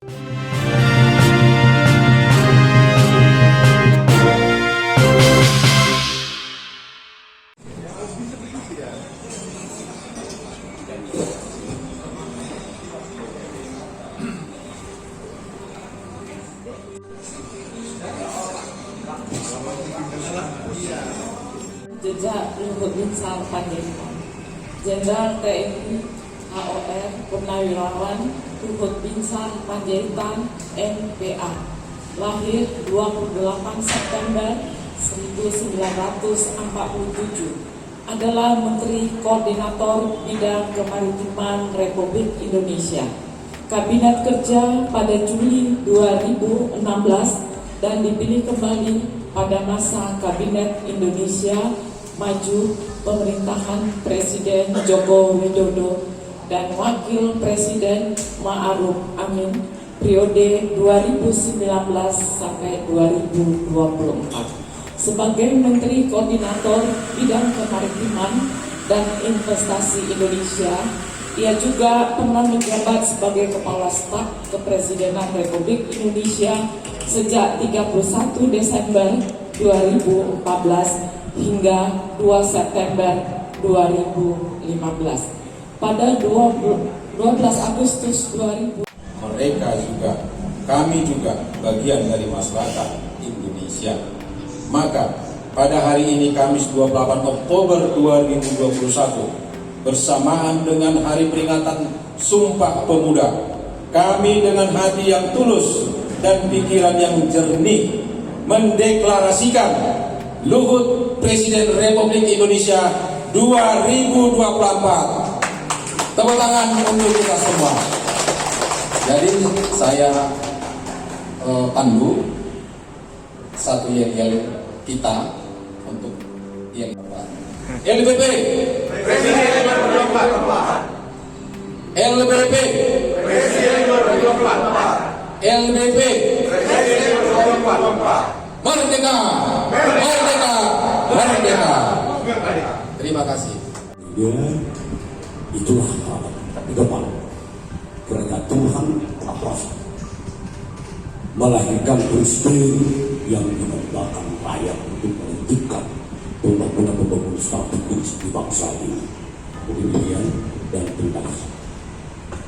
Jejak Luhut Binsar Panjaitan, Jenderal TNI AOR Purnawirawan Luhut Binsar Panjaitan MPA, lahir 28 September 1947, adalah Menteri Koordinator Bidang Kemaritiman Republik Indonesia. Kabinet Kerja pada Juli 2016 dan dipilih kembali pada masa Kabinet Indonesia Maju pemerintahan Presiden Joko Widodo dan Wakil Presiden Ma'ruf Amin periode 2019 sampai 2024. Sebagai Menteri Koordinator Bidang Kemaritiman dan Investasi Indonesia, ia juga pernah menjabat sebagai Kepala Staf Kepresidenan Republik Indonesia sejak 31 Desember 2014 hingga 2 September 2015. Pada 12 Agustus 2000, kami juga bagian dari masyarakat Indonesia. Maka pada hari ini Kamis 28 Oktober 2021 bersamaan dengan hari peringatan Sumpah Pemuda, kami dengan hati yang tulus dan pikiran yang jernih mendeklarasikan Luhut Presiden Republik Indonesia 2024. Tepuk tangan untuk kita semua. Jadi saya pandu satu yel-yel kita untuk yel LBP Presiden 2024. LBP Presiden 2024. LBP Presiden 2024. Merdeka, merdeka, merdeka. Terima kasih. Ya, itulah ke depan. Karena Tuhan Allah melahirkan presiden yang dibanggakan rakyat untuk menentukan benar-benar membangun stabilitas di bangsa ini. Kemudian dan terima kasih.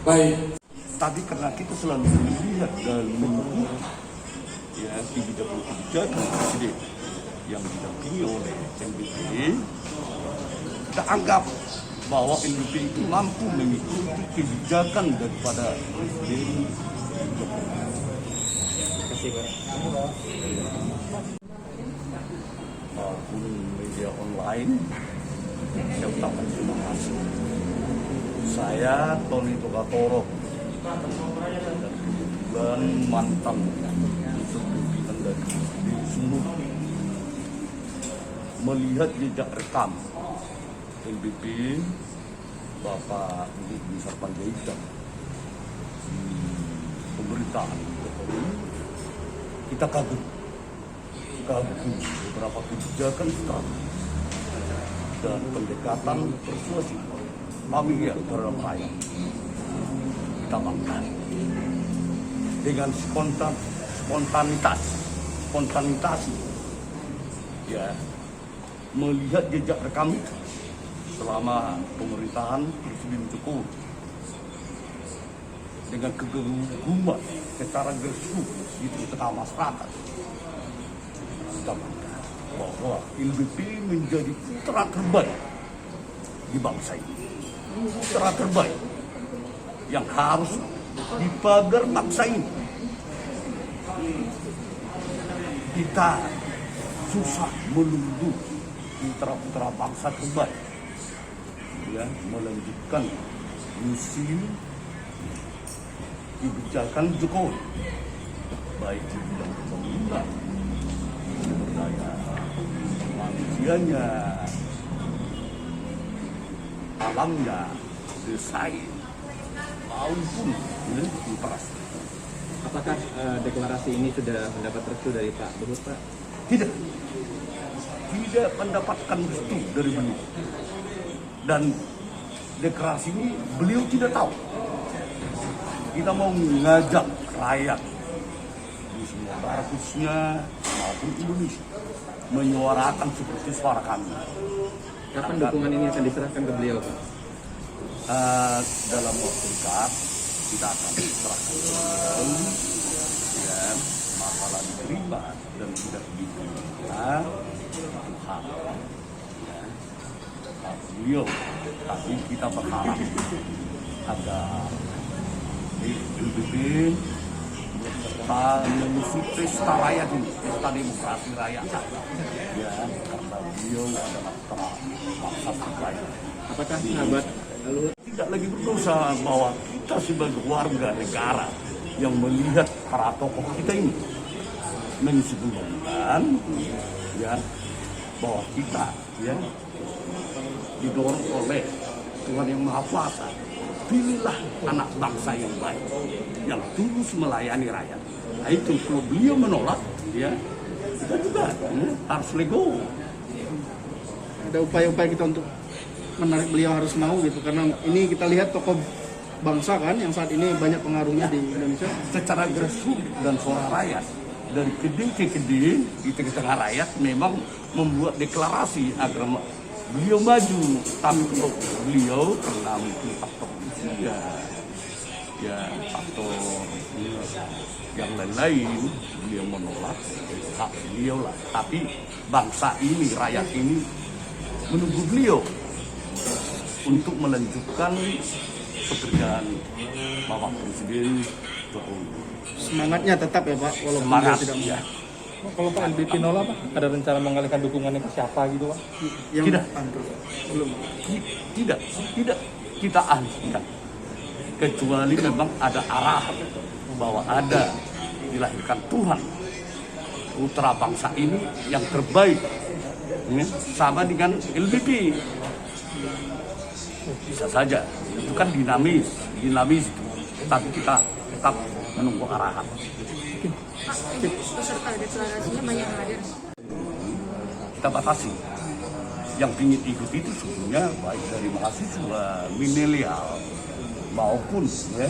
Baik. Tapi karena kita selalu melihat dan menunggu ya di bidang kebijakan presiden yang didampingi oleh LBP, kita anggap bahwa LBP itu mampu mengikuti kebijakan daripada presiden Jokowi. Terima kasih, Pak. Maupun media online, saya ucapkan terima kasih. Saya Tony Togatoro dan mantan pimpinan dari semua melihat jejak rekam LBP Bapak Luhut Binsar Panjaitan di pemerintahan Jokowi, kita kagum beberapa kebijakan strategi dan pendekatan persuasi kami ya terhadap rakyat. Kita bangga dengan spontanitas ya, melihat jejak rekam itu selama pemerintahan Presiden Jokowi dengan kegeruman secara gersu di tengah masyarakat. Kita bangga bahwa LBP menjadi putra terbaik di bangsa ini, putra terbaik yang harus dipagar bangsa ini. Kita susah menunggu putra-putra bangsa terbaik ya, melanjutkan misi kebijakan Jokowi, baik di bidang pembangunan, sumber daya manusianya, alamnya, desain, maupun infrastruktur. Apakah deklarasi ini sudah mendapat restu dari Pak Luhut, Pak? Tidak mendapatkan restu dari beliau. Dan deklarasi ini beliau tidak tahu. kita mau mengajak rakyat di semua barat khususnya maupun Indonesia menyuarakan seperti suara kami. Kapan dukungan ini akan diserahkan ke beliau, Pak? Dalam waktu dekat kita akan serahkan ke beliau, ya, masalah diterima dan tidak diterima itu hak, ya, hak beliau. Tapi kita berharap agar LBP serta mengusut pesta rakyat ini, pesta demokrasi rakyat, ya, karena beliau adalah putra bangsa terbaik. Apakah sahabat Luhut Tidak lagi berdosa bahwa kita sebagai warga negara yang melihat para tokoh kita ini mensimpulkan, ya, bahwa kita, ya, didorong oleh Tuhan yang Maha Kuasa, pilihlah anak bangsa yang baik, yang tulus melayani rakyat. Nah itu kalau beliau menolak, ya, kita juga, ya, harus lego. ada upaya-upaya kita untuk menarik beliau harus mau gitu, karena ini kita lihat tokoh bangsa kan yang saat ini banyak pengaruhnya di Indonesia. Secara grassroots dan suara rakyat dari keding ke keding di tengah rakyat memang membuat deklarasi agar beliau maju, tapi kalau beliau karena mungkin faktor usia, ya faktor yang lain-lain, beliau menolak, hak beliau lah. Tapi bangsa ini, rakyat ini menunggu beliau untuk melanjutkan pekerjaan Bapak Presiden Jokowi. Semangatnya tetap ya Pak, walaupun Semangat, dia tidak mau. ya. Kalau Pak LBP nolak, Pak, ada rencana mengalihkan dukungannya ke siapa gitu, Pak? Yang Tidak. belum. Tidak kita alihkan, kecuali memang ada arah bahwa ada dilahirkan Tuhan putra bangsa ini yang terbaik, ya, sama dengan LBP. Bisa saja, itu kan dinamis itu, tapi kita tetap menunggu arahan. Pak, untuk peserta deklarasinya banyak yang hadir. Kita batasi. Yang ingin ikut itu sebetulnya baik dari mahasiswa, milenial maupun, ya,